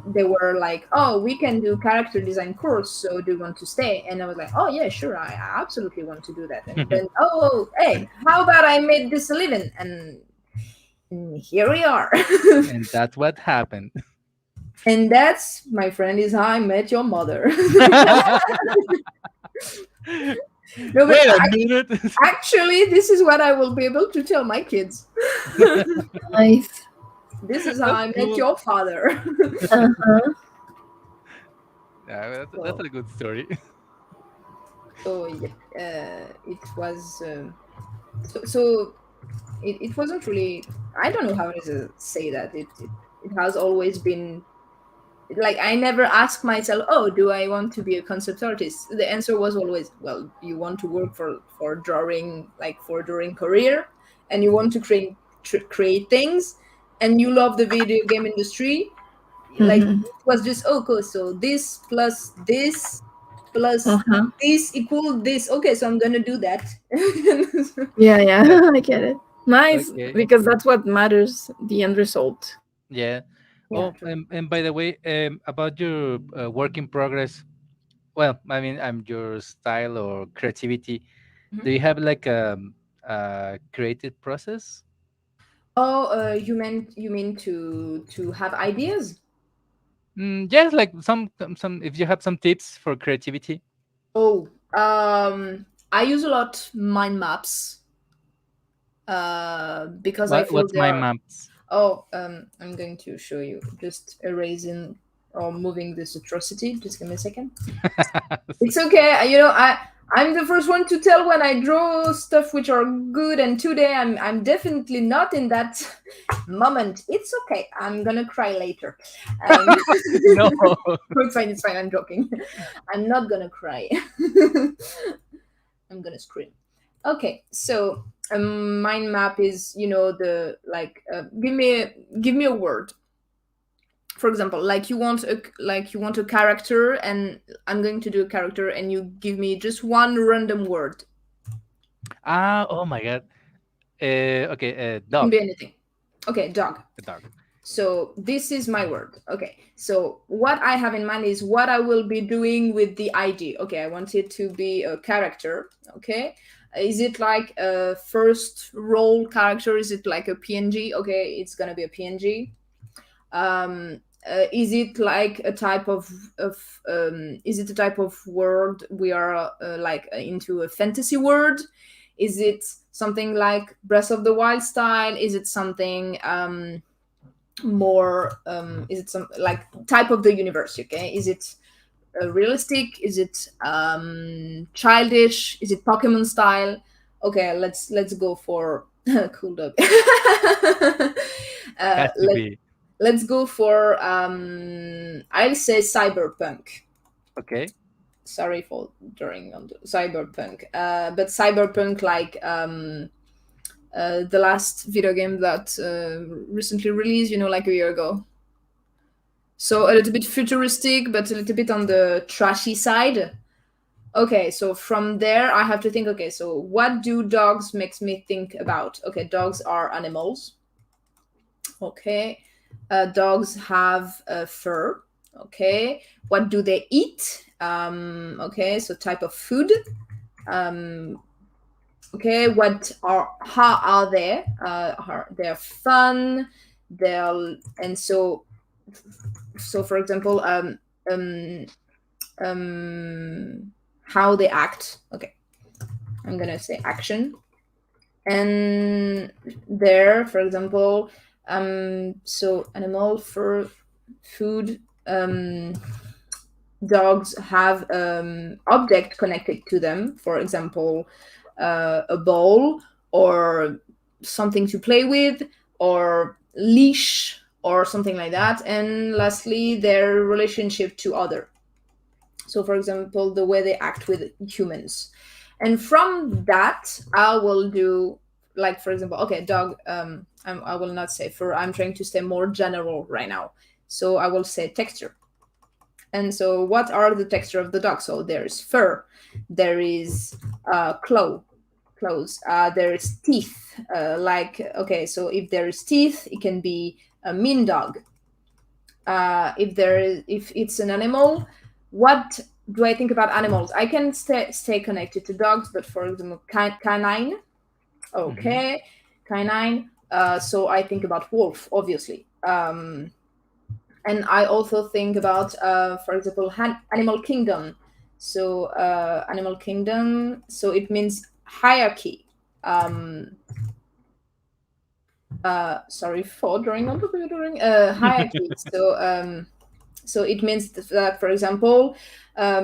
they were like, "Oh, we can do character design course. So do you want to stay?" And I was like, "Oh yeah, sure. I absolutely want to do that." And then, oh, hey, how about I made this a living? And here we are. and that's what happened. And that's, my friend, is how I met your mother. No, but Wait a minute. actually, this is what I will be able to tell my kids. Nice. This is how That's I met cool. your father. Uh-huh. Yeah, that's so, a good story. so yep, it was. So it wasn't really. I don't know how to say that. It has always been like, I never asked myself, oh, do I want to be a concept artist? The answer was always, well, you want to work for drawing, like for drawing career, and you want to create things, and you love the video game industry. Like, Mhm. it was just, oh, cool, so this plus this plus Uh-huh. this equal this, okay, so I'm gonna do that. Yeah, Yeah. yeah. I get it. Nice, Okay. because that's what matters, the end result. Yeah. Yeah, Oh, true. and by the way, about your work in progress. Well, I mean, your style or creativity. Do Mhm. you have like a creative process? Oh, you mean to have ideas? Yes, like some. If you have some tips for creativity, Oh, I use a lot mind maps because I feel what's they my are. maps? Oh, I'm going to show you. Just erasing or moving this atrocity. Just give me a second. It's okay. I'm the first one to tell when I draw stuff which are good, and today I'm definitely not in that moment. It's okay. I'm gonna cry later. Um, No. it's fine. I'm joking. I'm not gonna cry. I'm gonna scream. Okay, so mind map is, the like. Give me a word. For example, like you want a character, and I'm going to do a character, and you give me just one random word. Oh my god. Okay, Can dog. be anything. Okay, dog. A dog. So this is my word. Okay, so what I have in mind is what I will be doing with the ID. Okay, I want it to be a character. Okay, is it like a first role character? Is it like a PNG? Okay, it's gonna be a PNG. Is it like a type of is it a type of word we are like into a fantasy word? Is it something like Breath of the Wild style? Is it something more is it some like type of the universe? Okay, is it realistic? Is it childish? Is it Pokemon style? Okay, let's go for cool dog. Has to Let be. let's go for I'll say cyberpunk. Okay. Sorry for drawing on the cyberpunk, but cyberpunk like the last video game that recently released, like a year ago. So a little bit futuristic, but a little bit on the trashy side. Okay, so from there I have to think. Okay, so what do dogs makes me think about? Okay, dogs are animals. Okay, dogs have fur. Okay, what do they eat? Okay, so type of food. Um, okay, how are they? They're fun. And so for example, um, how they act. Okay, I'm gonna say action. And there, for example, so animal for food. Dogs have object connected to them, for example, a ball, or something to play with, or leash, or something like that. And lastly, their relationship to other. So for example, the way they act with humans. And from that I will do, like, for example, okay, dog. I will not say fur. I'm trying to stay more general right now, so I will say texture. And so what are the texture of the dog? So there is fur, there is clothes, there is teeth. Like, okay, so if there is teeth, it can be a mean dog. If it's an animal, what do I think about animals? I can stay connected to dogs, but for example, canine. Hmm. Okay, canine. So I think about wolf, obviously. And I also think about, for example, animal kingdom. So animal kingdom. So it means hierarchy. Um, Sorry for drawing on drawing. Hierarchy. So it means that, for example,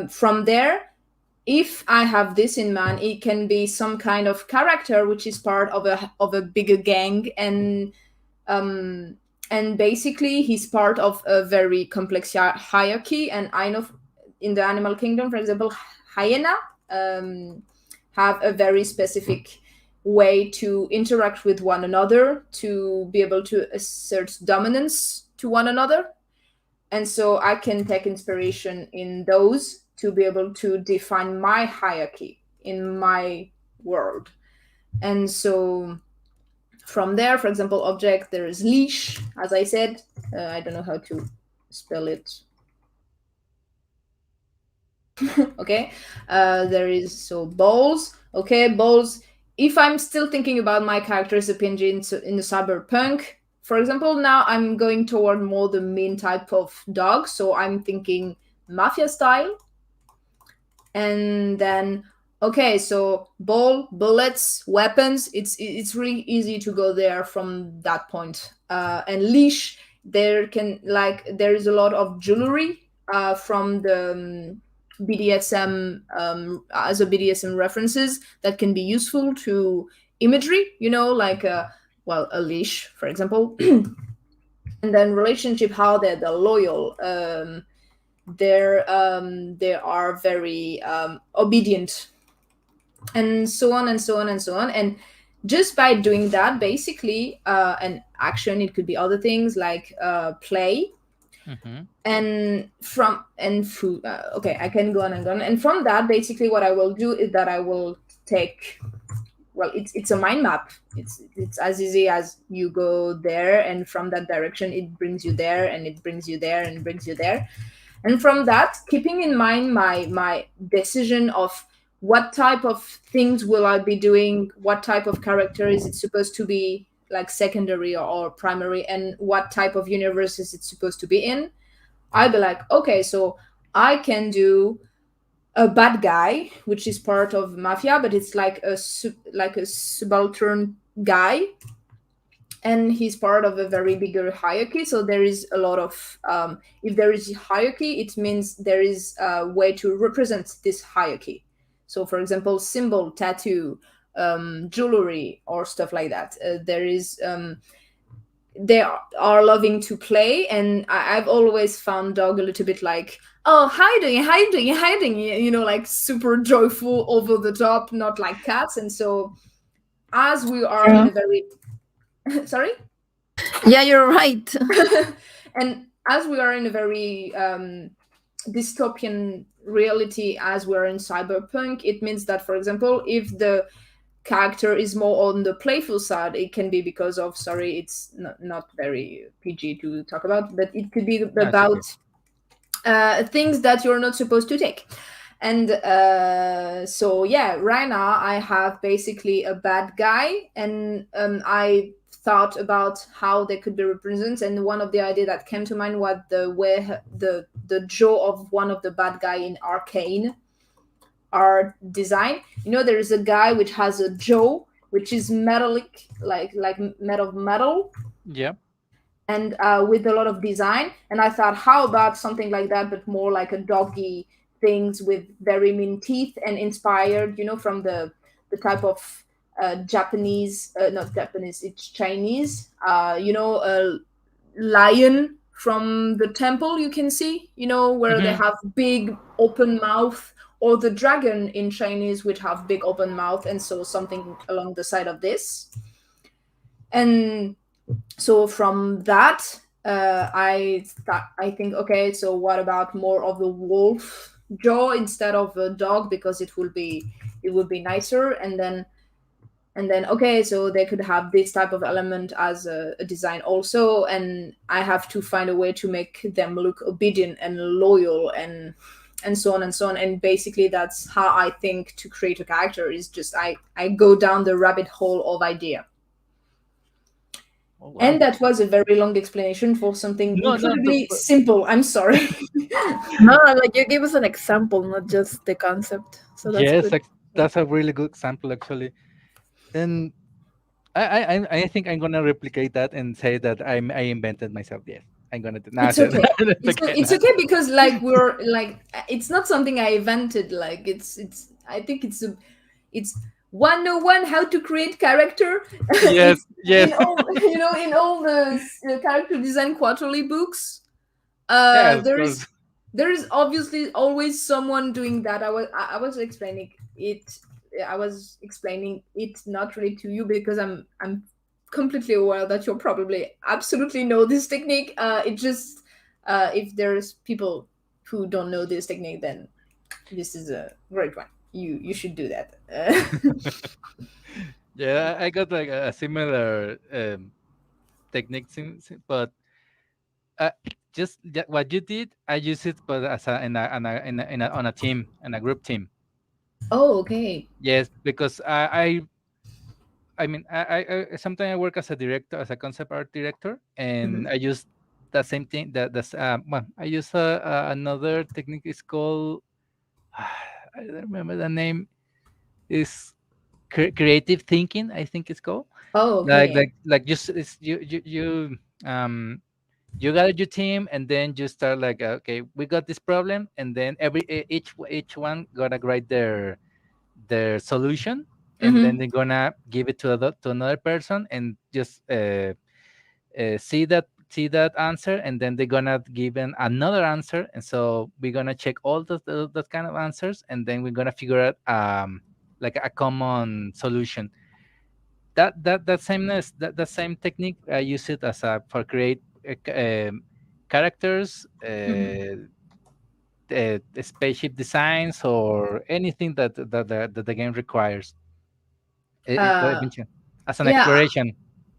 from there, if I have this in mind, it can be some kind of character which is part of a bigger gang, um, and basically he's part of a very complex hierarchy. And I know in the animal kingdom, for example, hyena um, have a very specific way to interact with one another, to be able to assert dominance to one another. And so I can take inspiration in those to be able to define my hierarchy in my world. And so from there, for example, object, there is leash, as I said. I don't know how to spell it. Okay, there is so balls. Okay, balls. If I'm still thinking about my character as a PNG in the cyberpunk, for example, now I'm going toward more the mean type of dog, so I'm thinking mafia style. And then, okay, so ball, bullets, weapons, it's really easy to go there from that point. And leash, there is a lot of jewelry from BDSM, as a BDSM references that can be useful to imagery, like a leash, for example. And then relationship, how they're loyal, they are very obedient, and so on and so on and so on. And just by doing that, basically, an action, it could be other things like play, Mm-hmm. and food. Okay, I can go on and go on. And from that, basically, what I will do is that I will take, well, it's a mind map. It's as easy as you go there, and from that direction it brings you there, and it brings you there, and it brings you there. And from that, keeping in mind my decision of what type of things will I be doing, what type of character is it supposed to be, like secondary or primary, and what type of universe is it supposed to be in, I'd be like, okay, so I can do a bad guy, which is part of mafia, but it's like like a subaltern guy, and he's part of a very bigger hierarchy. So there is a lot of, if there is hierarchy, it means there is a way to represent this hierarchy. So, for example, symbol, tattoo, jewelry, or stuff like that. There is they are loving to play, and I've always found dog a little bit like, oh, hiding, hiding, hiding, like super joyful, over the top, not like cats. And so, as we are in Yeah. a very sorry. Yeah, you're right. And as we are in a very dystopian reality, as we're in cyberpunk, it means that, for example, if the character is more on the playful side, it can be because of, sorry, it's not very PG to talk about, but it could be No, it's about okay. things that you're not supposed to take. And so, yeah, right now I have basically a bad guy, and I thought about how they could be represented. And one of the idea that came to mind was the way the jaw of one of the bad guy in Arcane are designed. There is a guy which has a jaw which is metallic, like made of metal, Yeah. and with a lot of design. And I thought, how about something like that, but more like a doggy things with very mean teeth, and inspired, from the type of Japanese, not Japanese, it's Chinese, a lion from the temple, you can see, where they Mm-hmm. have big open mouth, or the dragon in Chinese which have big open mouth, and so something along the side of this. And so from that, I think, okay, so what about more of the wolf jaw instead of a dog, because it would be nicer. And then okay, so they could have this type of element as a design also, and I have to find a way to make them look obedient and loyal, and so on and so on. And basically that's how I think to create a character, is just I go down the rabbit hole of idea. Oh And wow. that was a very long explanation for something No, no, incredibly simple. I'm sorry. No, like you gave us an example, not just the concept. So that's yes, good. that's a really good example actually. And I think I'm gonna replicate that and say that I invented myself. Yes, I'm gonna do. Nah, It's okay. it's It's okay. it's Nah. okay, because like we're like, it's not something I invented. Like it's I think it's 101 how to create character. Yes, It's yes, in all, in all the character design quarterly books. yes, of There course. is obviously always someone doing that. I was explaining it. I was explaining it not really to you, because I'm completely aware that you'll probably absolutely know this technique. It just, if there's people who don't know this technique, then this is a great one. You should do that. Yeah, I got like a similar technique, but uh, what you did, I use it, but as on a team, in a group team. Oh, okay. Yes, because I mean, I sometimes I work as a director, as a concept art director, Hmm. and I use the same thing. That's well, I use another technique. It's called I don't remember the name. Is creative thinking, I think it's called. Oh, Like okay. like like just it's you. Um, You gather your team, and then you start like, okay, we got this problem, and then each one gonna write their solution, and then Mm-hmm. they're gonna give it to another person, and just see that answer, and then they're gonna give another answer, and so we're gonna check all those kind of answers, and then we're gonna figure out like a common solution. That same technique, I use it as a for create characters, spaceship designs, or anything that the game requires. What I Uh, mentioned as an yeah, exploration.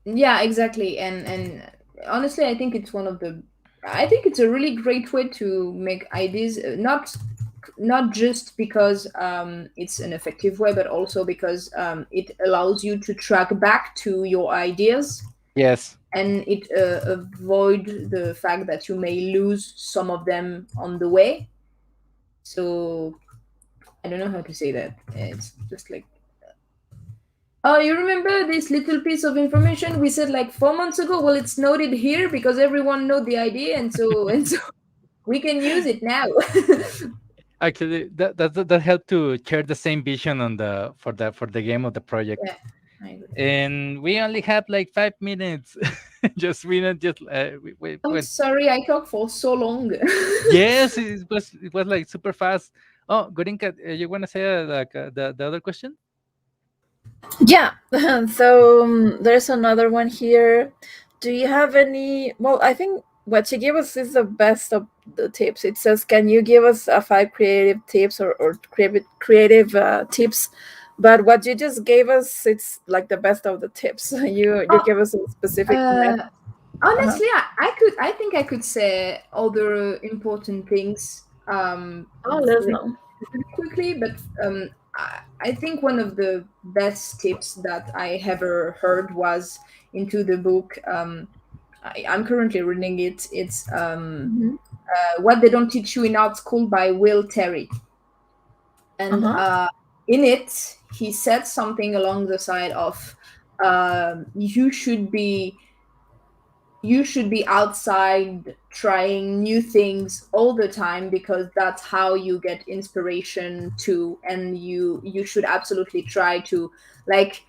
yeah, exactly. And honestly, I think it's one of the. I think it's a really great way to make ideas, not just because it's an effective way, but also because it allows you to track back to your ideas, Yes. and it avoid the fact that you may lose some of them on the way. So I don't know how to say that. It's just like, oh, you remember this little piece of information we said like 4 months ago? Well, it's noted here because everyone know the idea, and so we can use it now. Actually, that helped to share the same vision on the game of the project. Yeah, I agree. And we only have like 5 minutes. Just we not just we I'm went. sorry I talked for so long. Yes, it was like super fast. Oh, Gorinka, you want to say like the other question? Yeah. So there's another one here. Do you have any? Well, I think what you gave us is the best of the tips. It says, "Can you give us five creative tips or creative tips?" But what you just gave us, it's like the best of the tips. You Oh, give us a specific method. uh, Uh-huh. honestly, I think I could say other important things Oh, let us really know. quickly, but I think one of the best tips that I ever heard was into the book. I'm currently reading it. It's Mm-hmm. What They Don't Teach You in Art School by Will Terry. And Uh-huh. in it, he said something along the side of you should be outside trying new things all the time because that's how you get inspiration too, and you should absolutely try to like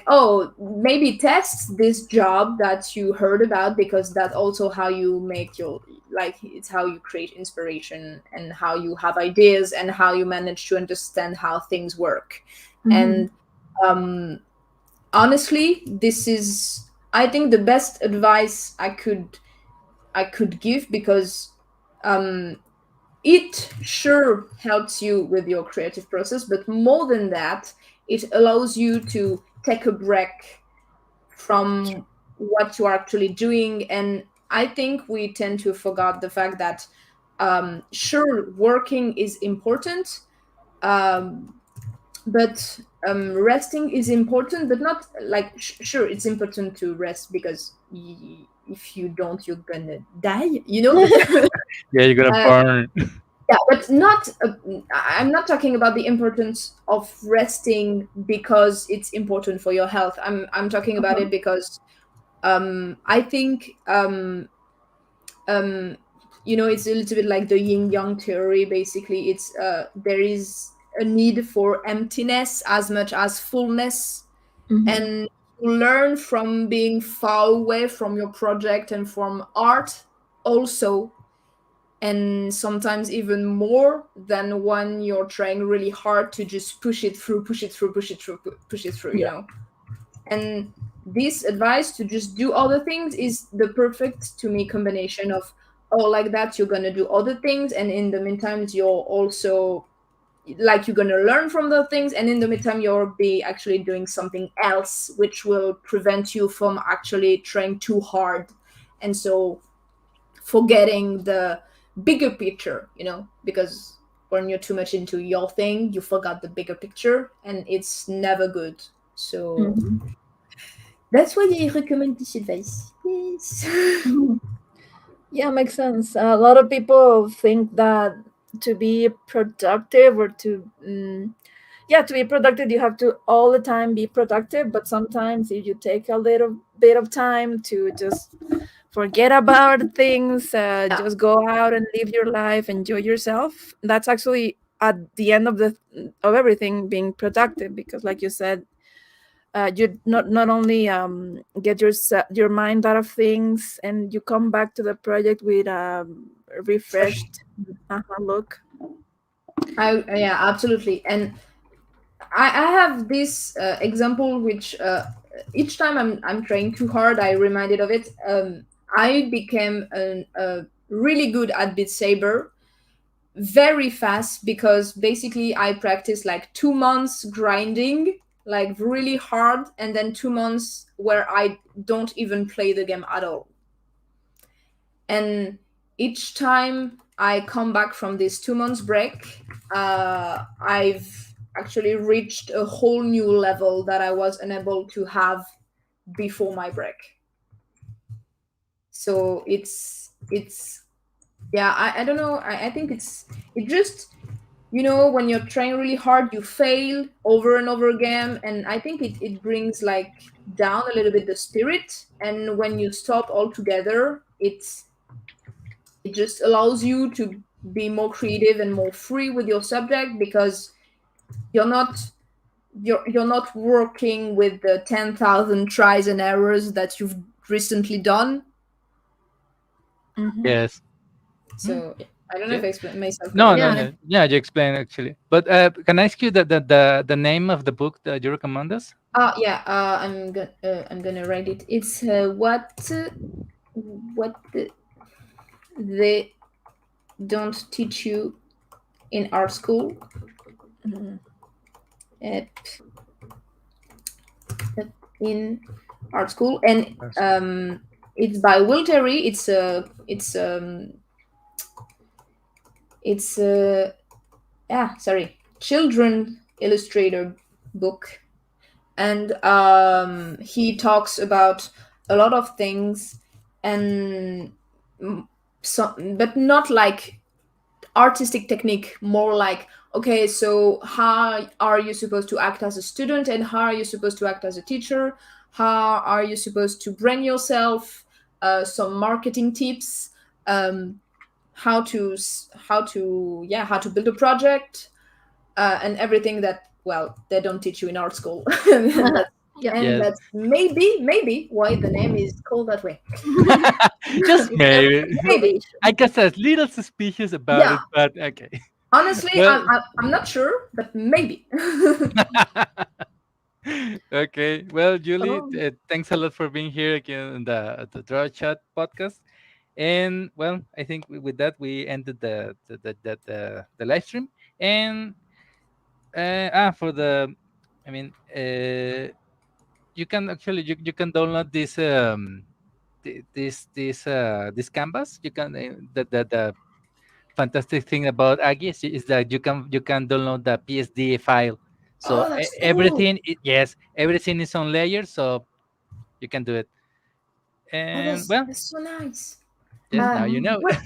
oh, maybe test this job that you heard about, because that's also how you make your, like, it's how you create inspiration and how you have ideas and how you manage to understand how things work. Mm-hmm. And um honestly, this is, I think, the best advice I could give, because um it sure helps you with your creative process, but more than that, it allows you to take a break from what you're actually doing. And I think we tend to forget the fact that sure, working is important, um, but resting is important, but not like sure, it's important to rest because if you don't, you're gonna die. But Yeah, you're gonna uh, burn. yeah, but not I'm not talking about the importance of resting because it's important for your health. I'm talking about Uh-huh. it because I think um it's a little bit like the yin yang theory. Basically, it's there is a need for emptiness as much as fullness, Mm-hmm. and you learn from being far away from your project and from art also, and sometimes even more than when you're trying really hard to just push it through, push it through, push it through, push it through, Yeah. and this advice to just do other things is the perfect, to me, combination of, oh, like that you're gonna do other things, and in the meantime you're also like you're gonna learn from the things, and in the meantime you'll be actually doing something else which will prevent you from actually trying too hard, and so forgetting the bigger picture, because when you're too much into your thing, you forgot the bigger picture, and it's never good. So Mm-hmm. that's why I recommend this advice. Yes. Mm-hmm. Yeah, makes sense. A lot of people think that to be productive or to be productive, you have to all the time be productive. But sometimes, if you take a little bit of time to just forget about things, Yeah. just go out and live your life, enjoy yourself. That's actually at the end of everything being productive, because like you said, you not only get your mind out of things, and you come back to the project with a Fresh. refreshed look. I Yeah, absolutely. And I have this example which each time I'm trying too hard, I reminded of it. I became really good at Beat Saber very fast because basically I practiced like 2 months grinding, like really hard, and then 2 months where I don't even play the game at all. And each time I come back from this 2 months break, I've actually reached a whole new level that I was unable to have before my break. So it's yeah, I don't know. I think it just, when you're trying really hard, you fail over and over again, and I think it brings like down a little bit the spirit. And when you stop altogether, it just allows you to be more creative and more free with your subject, because you're not you're not working with the 10,000 tries and errors that you've recently done. Hmm. Yes. Hmm, So I don't know yeah. if I explain myself No, no, correctly. Yeah. no. Yeah, you explained actually. But can I ask you the name of the book that you recommend us? Yeah, I'm gonna write it. It's what they don't teach you in art school. Mhm. uh, in art school. And Yes. it's by Will Terry. It's yeah, sorry, children illustrator book. And he talks about a lot of things, and so, but not like artistic technique, more like, okay, so how are you supposed to act as a student, and how are you supposed to act as a teacher, how are you supposed to brand yourself, some marketing tips, um, how to build a project, and everything that, well, they don't teach you in art school. and that's Yeah. and Yes. that's maybe why the name is called that way. Just It's an maybe. observation. I guess I was a little suspicious about Yeah, it, but okay. honestly, Well, I'm not sure, but maybe. okay. Well, Julie, Oh, thanks a lot for being here again in the Draw Chat podcast. And well, I think with that we ended the live stream. And for the, I mean, you can actually you can download this this canvas. You can the fantastic thing about Aggie is that you can download the PSD file. So Oh, that's cool. everything yes, everything is on layers, so you can do it. Oh, And that's well, that's so nice. yes, now you know. What?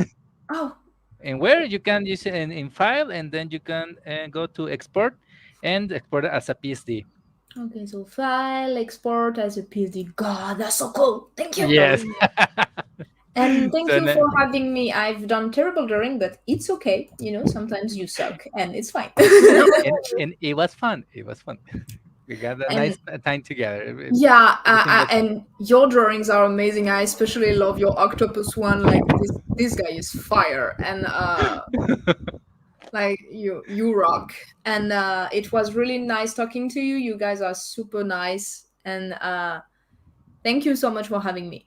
Oh, And where you can use it in file, and then you can go to export and export it as a PSD. okay. So file export as a PSD. God, that's so cool. Thank you. Yes. And thank So you for having me. I've done terrible drawing, but it's okay. Sometimes you suck, and it's fine. no, and it was fun. It was fun. We got a And nice time together. yeah, Everything was fun. and your drawings are amazing. I especially love your octopus one. Like this guy is fire, and like you rock. And it was really nice talking to you. You guys are super nice, and thank you so much for having me.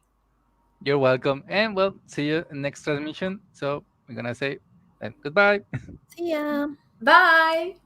You're welcome. And well, see you in next transmission. So we're gonna say goodbye. see ya. Bye.